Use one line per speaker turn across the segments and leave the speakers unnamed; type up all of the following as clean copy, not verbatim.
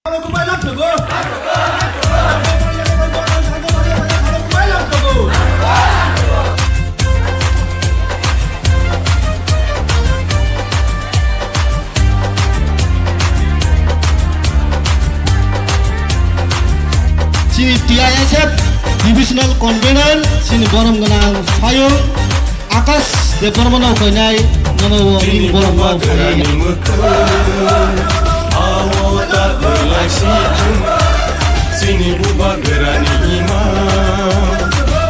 Sini TISF Divisional Convener sini borong genang Sayung Akas Departemen Kainai Nono ini borong mau
Awota berlasihan sini buba gerani iman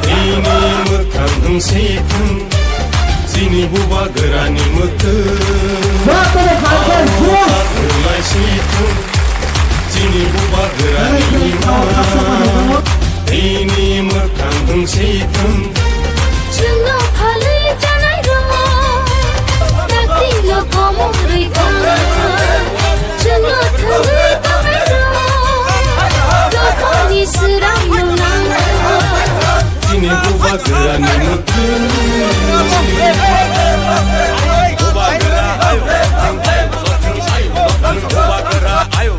ini mekang engsekan sini buba gerani mekang awota berlasihan sini buba gerani iman ini mekang engsekan
Cuma halai janai roh, takti lo kamu berikan. Cuma thangai tangai roh, dokani seram yulang.
sini buba gerani mekang buba gera ayo buba gera ayo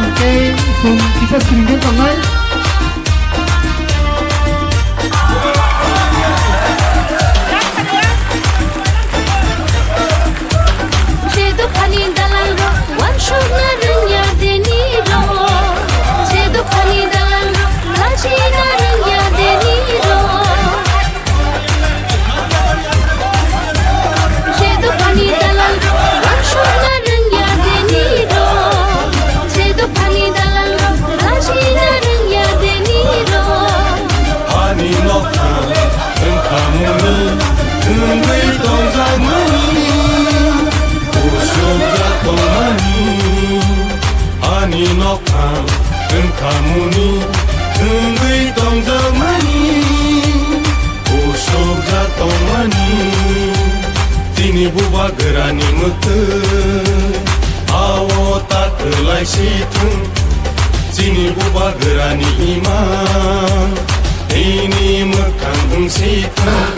Oke, bisa sedikit tangan.
Jedo khani dalang roh, wan shogna rangya deni roh. Jedo khani dalang roh, lachi na rangya deni roh. Jedo khani dalang roh, wan shogna rangya deni roh. Jedo khani dalang roh, lachi na rangya deni roh.
Ani nokta engkamuni engwei tongzamuni ushobja tongmani Ani nokta engkamuni engwei tongzamani ushobja tongmani Tini buba gerani mekte awota kelai situng Tini buba gerani iman ini mekang engsekan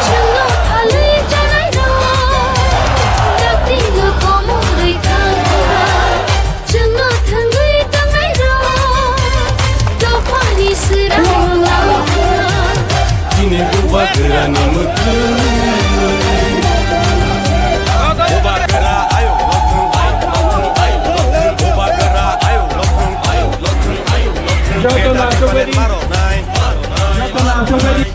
Cuma halai janai roh, takti lo kamu berikan. Cuma thangai tangai roh, dokani seram yulang.
Tini buba gerani mekang buba gera ayo buba gera ayo Jatuh lah, coba di. Jatuh lah, coba di.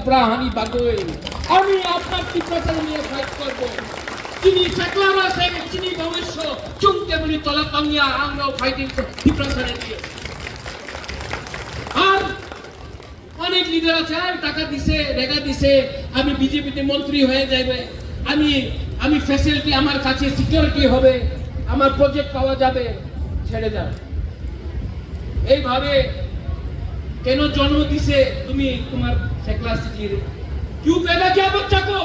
প্রাণী বাগৈ আমি আপনার তীব্রতা নিয়ে fight করব তিনি secular আছে তিনি ভবিষ্য চুমকে বলি তলা পাঙ্গিয়া আমরাও ফাইটিং তীব্রতা নিয়ে আর অনেক লিডার আছে টাকা দিছে রেগা দিছে আমি বিজেপিতে মন্ত্রী হয়ে যাবে আমি ফ্যাসিলিটি আমার কাছে সিকিউরিটি হবে আমার প্রজেক্ট পাওয়া যাবে ছেড়ে যাও এইভাবে কেন জন্ম দিছে তুমি তোমার सेकुलर सिटी क्यों पैदा किया बच्चा को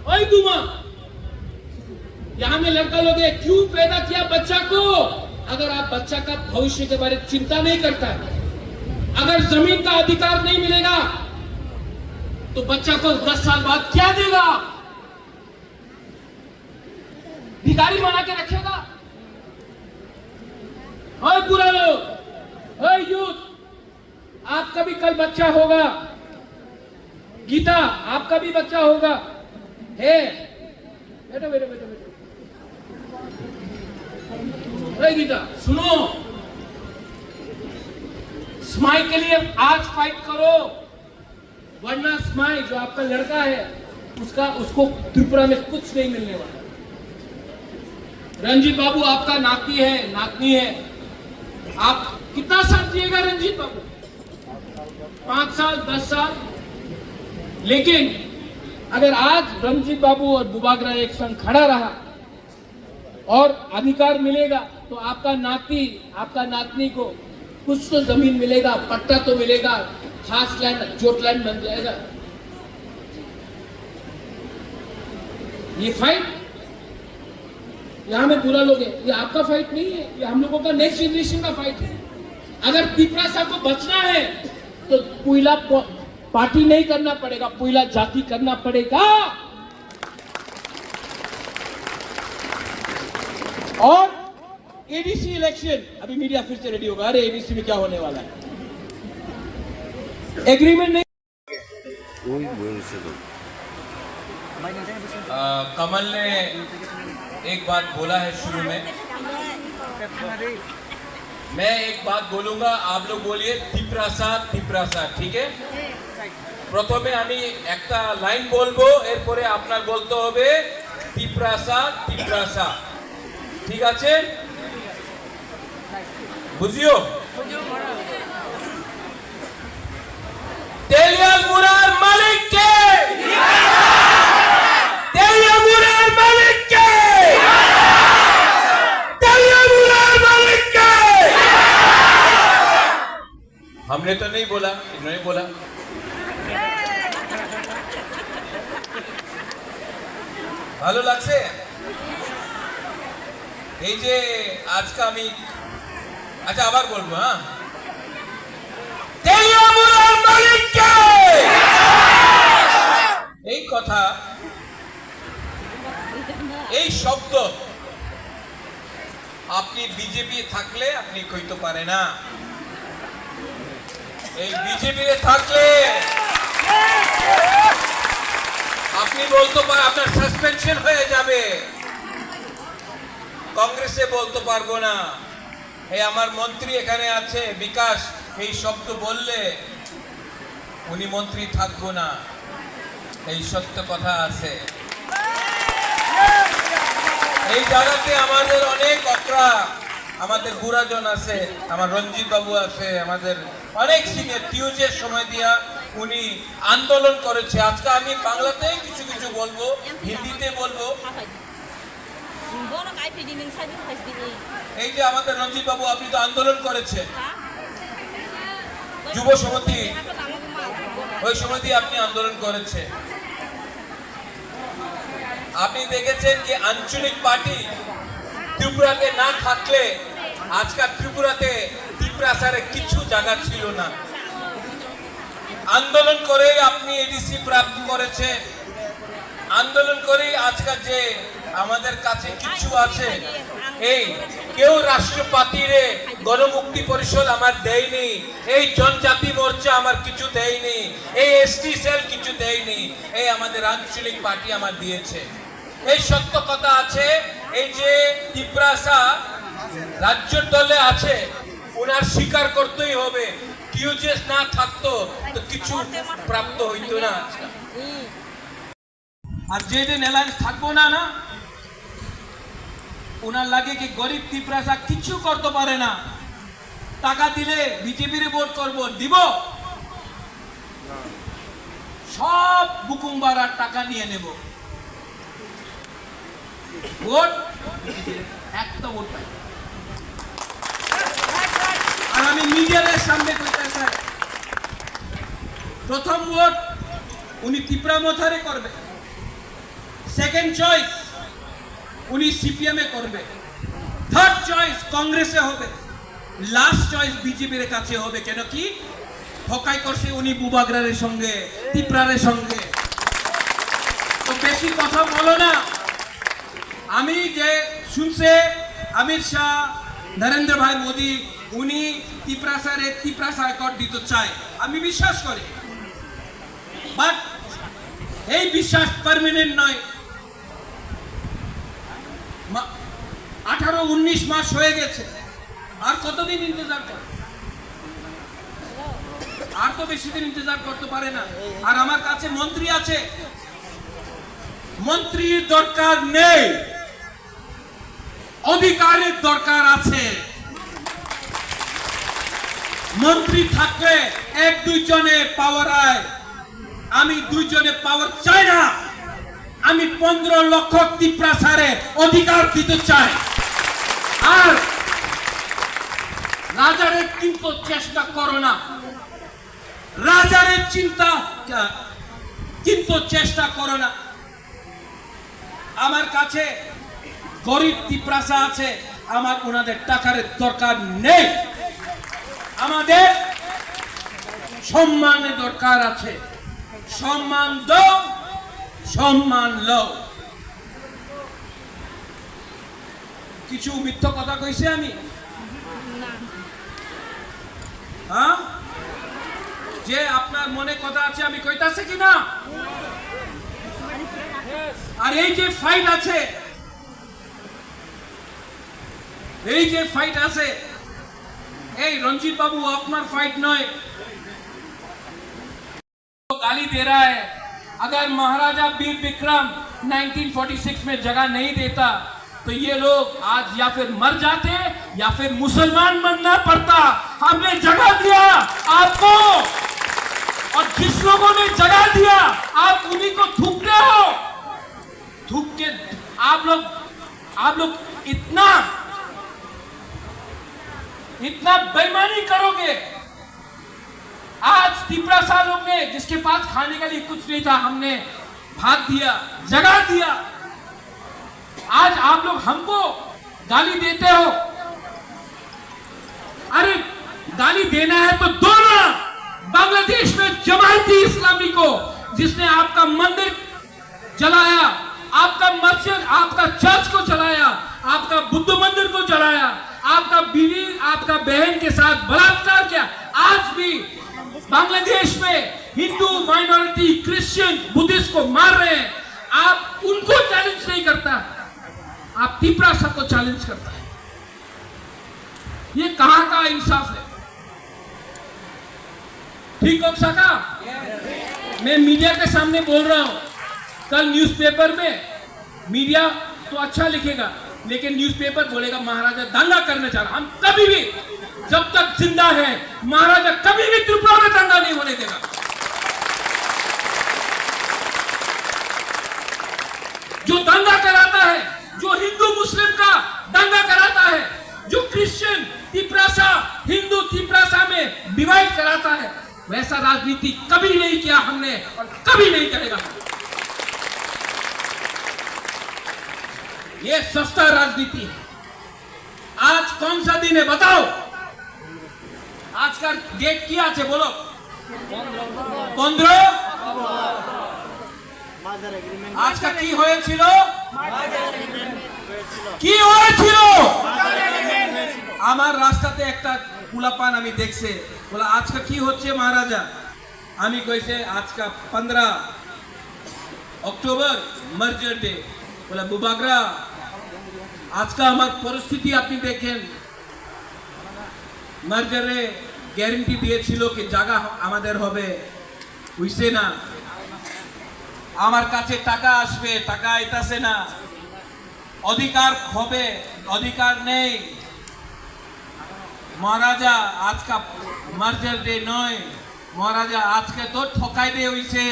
ओए दुमा यहाँ में लड़का लोग है क्यों पैदा किया बच्चा को अगर आप बच्चा का भविष्य के बारे में चिंता नहीं करता है अगर जमीन का अधिकार नहीं मिलेगा तो बच्चा को 10 साल बाद क्या देगा भिखारी बना के रखेगा ओए बुरा लोग ओए यूथ आपका भी कल बच्चा होगा गीता आपका भी बच्चा होगा है बेटा बेटा बेटा बेटा गीता सुनो स्माइल के लिए आज फाइट करो वरना स्माइल जो आपका लड़का है उसको त्रिपुरा में कुछ नहीं मिलने वाला रंजीत बाबू आपका नातनी है आप कितना साल जिएगा रंजीत बाबू 5 साल 10 साल लेकिन अगर आज रंजीत बाबू और बुबागरा एक संग खड़ा रहा और अधिकार मिलेगा तो आपका नातनी को कुछ तो जमीन मिलेगा पट्टा तो मिलेगा खास लैंड जोट लैंड बन जाएगा ये फाइट यहां में बुरा लोग है ये आपका फाइट नहीं है ये हम लोगों का नेक्स्ट जनरेशन का फाइट है अगर पिपरासा को बचना है तो पुइला पार्टी नहीं करना पड़ेगा पुइला जाति करना पड़ेगा और एडीसी इलेक्शन अभी मीडिया फिर से रेडी होगा अरे एडीसी में क्या होने वाला है एग्रीमेंट नहीं
कमल ने एक बात बोला है शुरू में
मैं एक बात बोलूंगा, आप लोग बोलिए तिप्रासा तिप्रासा, ठीक है? প্রথমে আমি একটা লাইন বলবো, এরপরে আপনার বলতে হবে তিপ্রাসা তিপ্রাসা, ঠিক আছে? বুঝিও? তেলিয়ামুড়ার মালিককে, তেলিয়ামুড়ার মালিককে, তেলিয়ামুড়ার মালিককে। हमने तो नहीं बोला, इन्होंने बोला। ভালো লাগছে এই যে আজকে আমি, আচ্ছা আবার বলবো, হ্যাঁ, তেলিয়ামুড়ার মালিককে। এই কথা, এই শব্দ আপনি বিজেপি থাকলে আপনি কইতে পারে না। এই বিজেপি থাকলে আপনি বলতে পারেন, আপনার সাসপেনশন হয়ে যাবে। কংগ্রেসে বলতে পারবো না। এই আমার মন্ত্রী এখানে আছে বিকাশ, এই শব্দ বললে উনি মন্ত্রী থাকবো না, এই সত্য কথা আছে। এই জায়গাতে আমাদের অনেক অকরা, আমাদের বুড়াজন আছে, আমার রঞ্জিত বাবু আছে, আমাদের অনেক সিনিয়র টিউজের সময় দিয়া উনি আন্দোলন করেছে। আজকে আমি বাংলাতে কিছু কিছু বলবো, হিন্দিতে বলবো। এই যে আমাদের রঞ্জিত বাবু, আপনি তো আন্দোলন করেছে যুব সমিতি, ওই সমিতি আপনি আন্দোলন করেছে। আপনি দেখেছেন যে আঞ্চলিক পার্টি ত্রিপুরাতে না থাকলে আজকাল ত্রিপুরাতে তিপ্রাসারে কিছু জায়গা ছিল না। আন্দোলন করে আপনি এডিসি প্রাপ্ত করেছে, আন্দোলন করে আজকাল যে আমাদের কাছে কিছু আছে। এই কেউ রাষ্ট্রপতিরে গণমুক্তি পরিষদ আমার দেয়নি, এই জনজাতি মোর্চা আমার কিছু দেয়নি, এই এসটি সেল কিছু দেয়নি, এই আমাদের আঞ্চলিক পার্টি আমার দিয়েছে। এই সত্য কথা আছে। এই যে তিপ্রাসা রাজ্যের দলে আছে, ওনার স্বীকার করতেই হবে। টিউজেস না থাকতো তো কিছু প্রাপ্ত হইতো না। আর যেদিন অ্যালায়েন্স থাকবো না, না ওনার লাগে কি গরিব তিপ্রাসা কিছু করতে পারে না। টাকা দিলে বিজেপির ভোট করবো, দিব সব বুকুমবারার টাকা নিয়ে নেব, ভোট একটা ভোট পাই। আর আমি মিডিয়ার সামনে কইতে চাই, প্রথম ভোট উনি ত্রিপুরা মথারে করবে, সেকেন্ড চয়েস উনি সিপিএম এ করবে, থার্ড চয়েস কংগ্রেসে হবে, লাস্ট চয়েস বিজেপির কাছে হবে। কেন কি ঠকাই করছে উনি বুবাগ্রারের সঙ্গে, ত্রিপুরারের সঙ্গে। তো বেশি কথা বলো না। আমি যে শুনছে অমিত শাহ, নরেন্দ্র ভাই মোদী, উনি তিপ্রাসারে তিপ্রাসা রেকর্ড দিতে চায়, আমি বিশ্বাস করি। বাট এই বিশ্বাস পার্মানেন্ট নয়। 18-19 মাস হয়ে গেছে, আর কতদিন ইন্তজার করে? আর তো বেশি দিন ইন্তজার করতে পারে না। আর আমার কাছে মন্ত্রী আছে, মন্ত্রীর দরকার নেই, অধিকারের দরকার আছে। মন্ত্রী থাকলে এক দুইজনে পাওয়ার আয়, আমি দুইজনে পাওয়ার চাই না। আমি 15 লক্ষ তিপ্রাসারে অধিকার দিতে চাই। আর রাজারে কিন্তু চেষ্টা করো না, রাজারে চিন্তা কিন্তু চেষ্টা করো না। আমার কাছে গরিব তিপ্রাসা আছে, আমার ওনাদের টাকার দরকার নেই। আমাদের সম্মানের দরকার আছে। সম্মান দাও, সম্মান লও। কিছু মিথ্যা কথা কইছি আমি? হ্যাঁ, যে আপনার মনে কথা আছে আমি কইতাছি কি না? আর এই যে ফাইট আছে, এই যে ফাইট আছে, এই रंजीत बाबू अपना फाइट नय, तो गाली दे रहा है। अगर महाराजा वीर विक्रम 1946 में जगह नहीं देता तो ये लोग आज या फिर मर जाते या फिर मुसलमान बनना पड़ता। हमने जगह दिया आपको, और जिस लोगों ने जगह दिया आप उन्हीं को थूकते हो। थूक के आप लोग इतना बेईमानी करोगे। आज तिपरासा लोग ने, जिसके पास खाने के लिए कुछ नहीं था, हमने भाग दिया, जगह दिया। आज आप लोग हमको गाली देते हो। अरे गाली देना है तो दो ना। बांग्लादेश में जमाती इस्लामी को, जिसने आपका मंदिर जलाया, आपका मस्जिद, आपका चर्च को जलाया, आपका बुद्ध मंदिर को जलाया, आपका बीवी, आपका बहन के साथ बलात्कार किया, आज भी बांग्लादेश में हिंदू माइनॉरिटी, क्रिश्चियन, बुद्धिस्ट को मार रहे हैं। आप उनको चैलेंज नहीं करता, आप तिपरासा को चैलेंज करता है। ये कहां का इंसाफ है? ठीक हो सका? मैं मीडिया के सामने बोल रहा हूं। कल न्यूज़पेपर में मीडिया तो अच्छा लिखेगा, लेकिन न्यूज़पेपर बोलेगा महाराजा दंगा करने जा रहा। हम कभी भी, जब तक जिंदा है, महाराजा कभी भी त्रिपुरा में दंगा नहीं होने देगा। जो दंगा कराता है, जो हिंदू मुस्लिम का दंगा कराता है, जो क्रिश्चियन तिपरासा, हिंदू तिपरासा में डिवाइड कराता है, वैसा राजनीति कभी नहीं किया हमने और कभी नहीं करेगा। ये सस्ता राजनीति है। आज कौन सा दिन है बताओ? आज का डेट क्या है बोलो? 15। आज का কি হয়েছিল? কি হয়েছিল? আমার রাস্তাতে একটা পুলাপান আমি দেখছে, বলে আজকে কি হচ্ছে মহারাজা? আমি কইছে আজকে 15 অক্টোবর মার্জার ডে। বলে বুবাগরা, আজকে আমার পরিস্থিতি আপনি দেখেন। মার্জারে গ্যারান্টি দিয়েছিল কি জায়গা আমাদের হবে, হইছে না। আমার কাছে টাকা আসবে, টাকা আইতাছে না। অধিকার হবে, অধিকার নেই। মহারাজা আজকে মার্জার ডে নয়, মহারাজা আজকে তো ঠকাই দিয়ে হইছে।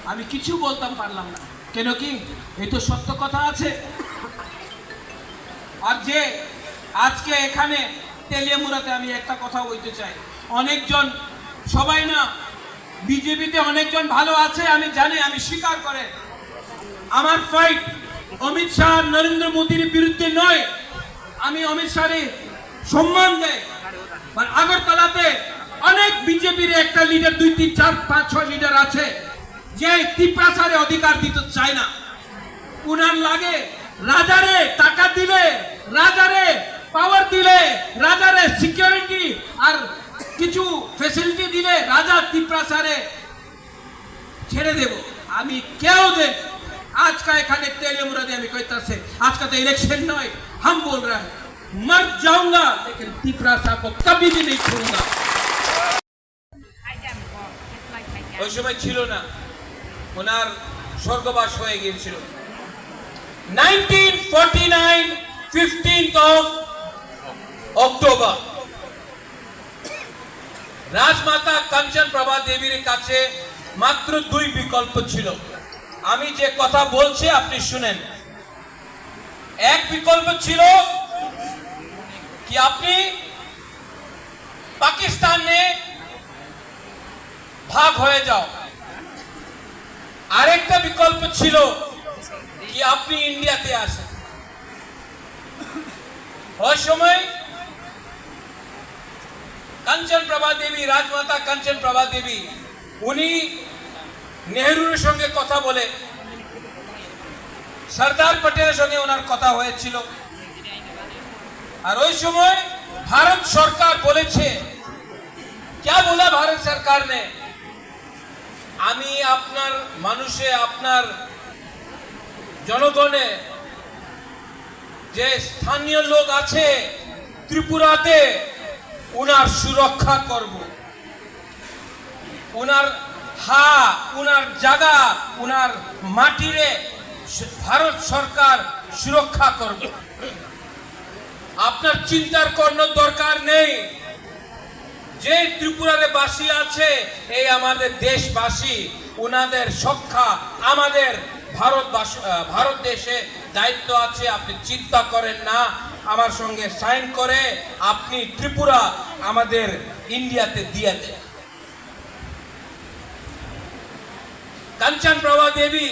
আমি কিছু বলতাম পারলাম না, কেন কি এই তো সত্য কথা আছে। আর যে আজকে এখানে তেলিয়ামুড়াতে আমি একটা কথা বলতে চাই, অনেকজন, সবাই না, বিজেপিতে অনেকজন ভালো আছে আমি জানি, আমি স্বীকার করে। আমার ফাইট অমিত শাহ, নরেন্দ্র মোদীর বিরুদ্ধে নয়। আমি অমিত শাহের সম্মান দেই। আর আগরতলাতে অনেক বিজেপির একটা লিডার, 2, 3, 4, 5, 6 লিডার আছে যে তিপরাসারে অধিকার দিতে চায় না। উনার লাগে রাজারে টাকা দিলে, রাজারে পাওয়ার দিলে, রাজারে সিকিউরিটি আর কিছু ফ্যাসিলিটি দিলে রাজা তিপরাসারে ছেড়ে দেব। আমি কেউ দেখ आज का एखाने तेलियामुड़ा में कहता से आज का तो इलेक्शन नहीं, हम बोल रहे हैं मर जाऊंगा लेकिन तिपरासा को कभी भी नहीं छोड़ूंगा। ওই সময় ছিল না, ওনার স্বর্গবাস হয়ে গিয়েছিল। 1949 15th of অক্টোবর রাজমাতা কাঞ্চন প্রভা দেবীর কাছে মাত্র 2 বিকল্প ছিল। আমি যে কথা বলছি আপনি শুনেন। এক বিকল্প ছিল কি আপনি পাকিস্তানে ভাগ হয়ে যাও, আরেকটা বিকল্প ছিল কি আপনি ইন্ডিয়াতে আসেন। ওই সময় কাঞ্চন প্রভা দেবী, রাজমাতা কাঞ্চন প্রভা দেবী, উনি নেহরুর সঙ্গে কথা বলে সরদার পটেলের সঙ্গে ওনার কথা হয়েছিল। আর ওই সময় ভারত সরকার বলেছে, क्या बोला भारत सरकार ने, আমি আপনার মানুষে, আপনার জনগণে যে স্থানীয় লোক আছে ত্রিপুরাতে উনার সুরক্ষা করব, উনার উনার জায়গা উনার মাটিরে ভারত সরকার সুরক্ষা করবে। আপনার চিন্তার কোনো দরকার নেই, যে ত্রিপুরারে বাসী আছে এই আমাদের দেশবাসী, উনাদের সুরক্ষা আমাদের ভারত দেশে দায়িত্ব আছে। আপনি চিন্তা করেন না, আমার সঙ্গে সাইন করে আপনি ত্রিপুরা আমাদের ইন্ডিয়াতে দিয়ে দেন। কাঞ্চন প্রভা দেবী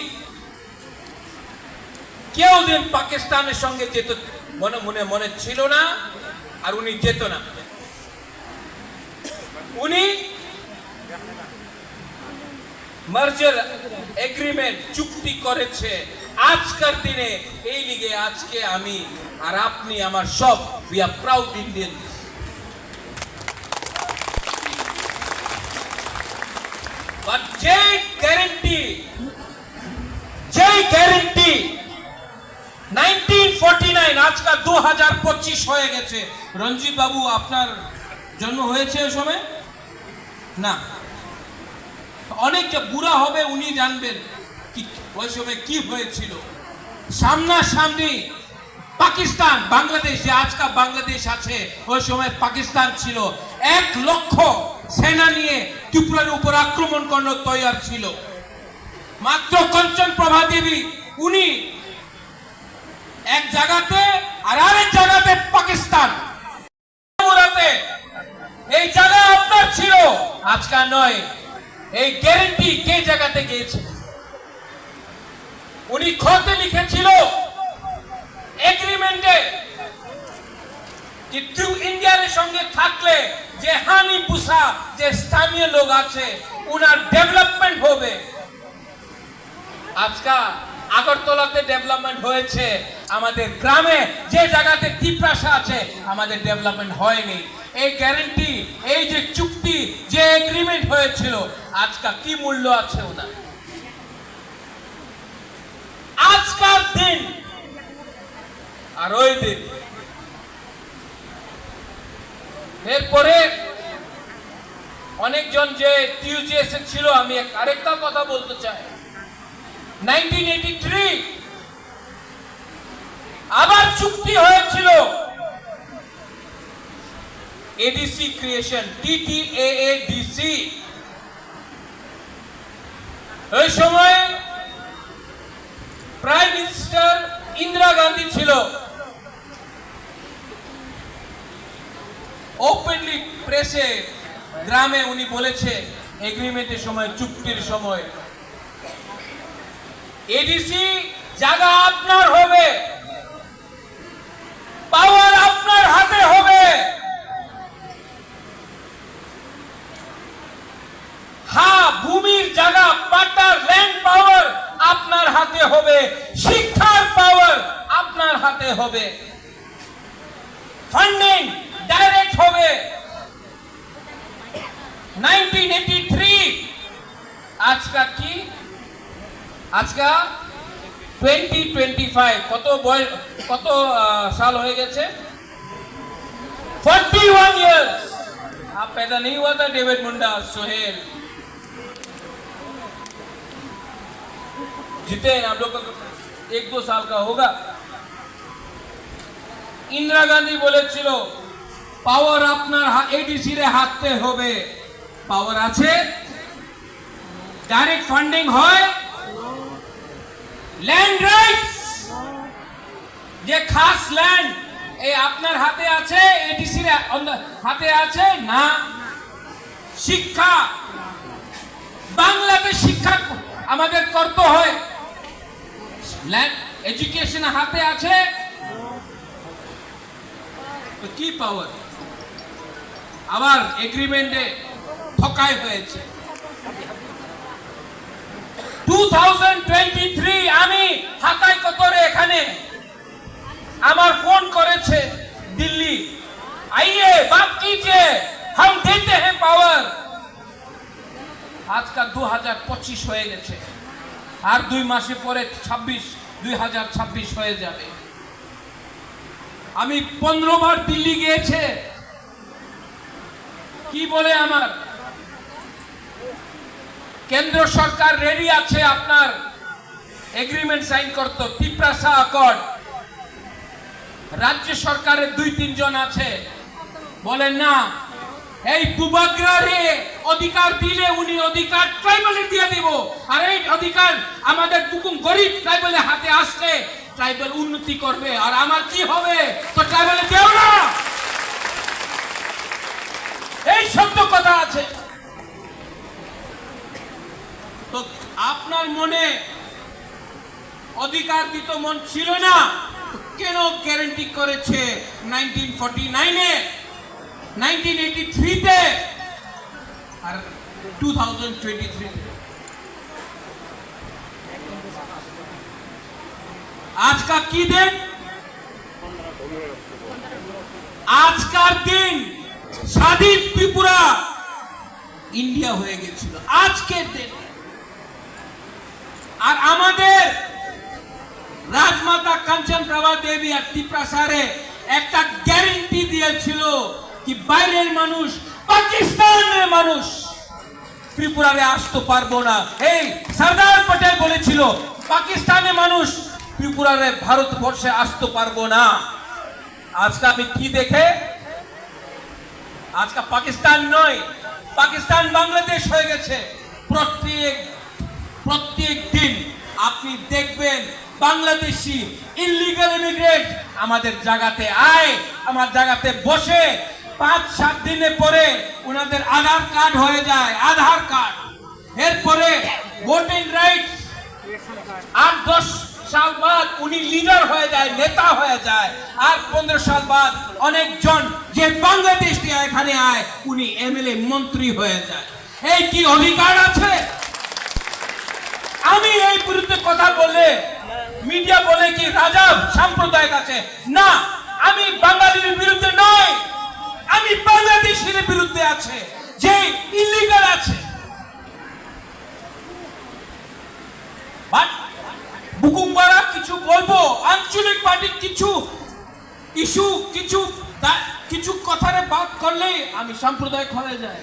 কেউ দিন পাকিস্তানের সঙ্গে যেত মনে ছিল না, আর উনি যেত না। উনি মার্জার এগ্রিমেন্ট চুক্তি করেছে আজকের দিনে। এই লিগে আজকে আমি আর আপনি আমার সব we are proud Indians. But যে গ্যারেন্টি 1949 আজকাল 2025 হয়ে গেছে। রঞ্জিত বাবু আপনার জন্ম হয়েছে ওই সময় না? অনেক যে বুড়া হবে উনি জানবেন কি ওই সময় কি হয়েছিল। সামনাসামনি পাকিস্তান, বাংলাদেশ, যে আজকাল বাংলাদেশ আছে ওই সময় পাকিস্তান ছিল। 1 লক্ষ সেনা নিয়ে ত্রিপুরার উপর আক্রমণ করার তৈয়ার ছিল। মাত্র কাঞ্চন প্রভা দেবী উনি এক জায়গাতে আর আরেক জায়গাতে পাকিস্তান, এই জায়গা আপনার ছিল আজকাল নয়। এই গ্যারেন্টি কে জায়গাতে গিয়েছে? উনি খতে লিখেছিল এগ্রিমেন্টে যে ইন্ডিয়ার সঙ্গে থাকলে যে হানি পুষা যে স্থানীয় লোক আছে উনার ডেভেলপমেন্ট হবে। আজকাল আগরতলাতে ডেভেলপমেন্ট হয়েছে, আমাদের গ্রামে যে জায়গাতে তিপ্রাসা আছে আমাদের ডেভেলপমেন্ট হয়নি। এই গ্যারেন্টি, এই যে চুক্তি, যে এগ্রিমেন্ট হয়েছিল আজকাল কি মূল্য আছে ওনার? আজকাল দিন আর ওই দিন। এরপরে অনেকজন যে টিউজি এসেছিল, আমি আরেকটা কথা বলতে চাই। 1983 আবার চুক্তি হয়েছিল এডিসি ক্রিয়েশন, TTAADC। ওই সময় প্রাইম মিনিস্টার ইন্দিরা গান্ধী ছিল। ওপেনলি প্রেসে গ্রামে উনি বলেছে এগ্রিমেন্টের সময়, চুক্তির সময়, এডিসি জায়গা আপনার হবে, পাওয়ার আপনার হাতে হবে। হ্যাঁ, ভূমির জায়গা, পাটার ল্যান্ড পাওয়ার আপনার হাতে হবে, শিক্ষার পাওয়ার আপনার হাতে হবে, ফান্ডিং ডাইরেক্ট হবে। 1983 আজকা কি? আজকা 2025 কত साल हो गए थे? 41 years। आप पैदा नहीं हुआ था डेविड मुंडा, सोहेल जीते हैं, आप लोग का 1-2 साल का होगा। इंदिरा गांधी बोले चिलो पावर अपना एडीसी रे हाथे होबे, पावर आछे, डायरेक्ट फंडिंग হয়, ল্যান্ড রাইটস যে খাস ল্যান্ড এই আপনার হাতে আছে, এডিসি এর হাতে আছে না। শিক্ষা, বাংলাতে শিক্ষা আমাদের করতে হয়, ল্যান্ড এডুকেশন হাতে আছে, তো কি পাওয়ার? আবার এগ্রিমেন্টে ঠকাই হয়েছে। 2023 আমি হাতাই কতরে এখানে আমার ফোন করেছে দিল্লি, आइए बात कीजिए, हम देते हैं पावर। আজকাল 2025 হয়ে গেছে, আর 2 মাসে পরে 2026 হয়ে যাবে। আমি 15 বার দিল্লি গিয়েছে, কি বলে আমার কেন্দ্র সরকার রেডি আছে আপনার এগ্রিমেন্ট সাইন করতে, তিপ্রাসা অ্যাকর্ড। রাজ্য সরকারের 2-3 জন আছে, বলেন না এই বুবাগ্রারে অধিকার দিলে উনি অধিকার ট্রাইবালে দিয়ে দিব, আর এই অধিকার আমাদের বুকুম গরিব ট্রাইবালের হাতে আসলে ট্রাইবাল উন্নতি করবে, আর আমার কি হবে তো ট্রাইবালে দেও না। এই শব্দ কথা আছে। তো আপনার মনে অধিকার দিত মন ছিল না, কেন গ্যারান্টি করেছে 1949-এ, 1983-তে আর 2023-তে? আজকা কি দিন? আজকার দিন স্বাধীন ত্রিপুরা ইন্ডিয়া হয়ে গেছিল আজকের দিন। আর আমাদের রাজমাতা কাঞ্চন প্রভা দেবী আর ত্রিপ্রাসারে একটা গ্যারান্টি দিয়েছিল কি বাইরের মানুষ, পাকিস্তানের মানুষ ত্রিপুরারে আসতে পারবো না। এই সরদার পটেল বলেছিল পাকিস্তানের মানুষ ত্রিপুরারে ভারতবর্ষে আসতে পারবো না। আজকে আমি কি দেখে, আজকে পাকিস্তান নয়, পাকিস্তান বাংলাদেশ হয়ে গেছে। প্রত্যেক দিন আপনি দেখবেন বাংলাদেশি ইলিগাল ইমিগ্রেন্ট আমাদের জায়গাতে আয়, আমার জায়গাতে বসে 5-7 দিনে পরে ওনাদের আধার কার্ড হয়ে যায়, আধার কার্ড। এরপরে ভোটিং রাইটস, 8-10 সাল বাদ উনি লিডার হয়ে যায়, নেতা হয়ে যায়। আর 15 সাল বাদ অনেকজন যে বাংলাদেশ দিয়ে এখানে আয় উনি এমএলএ মন্ত্রী হয়ে যায়। এই কি অধিকার আছে? আমি এই বিরুদ্ধে কথা বলে মিডিয়া বলে কি রাজা সাম্প্রদায়িক আছে, না, আমি বাঙালির বিরুদ্ধে নয়, আমি বাংলাদেশের বিরুদ্ধে আছে যে ইলিগাল আছে। বাট বুকুমবারা কিছু বলবো, আঞ্চলিক পার্টি কিছু ইস্যু কিছু কথারে বাদ করলেই আমি সাম্প্রদায়িক হয়ে যায়।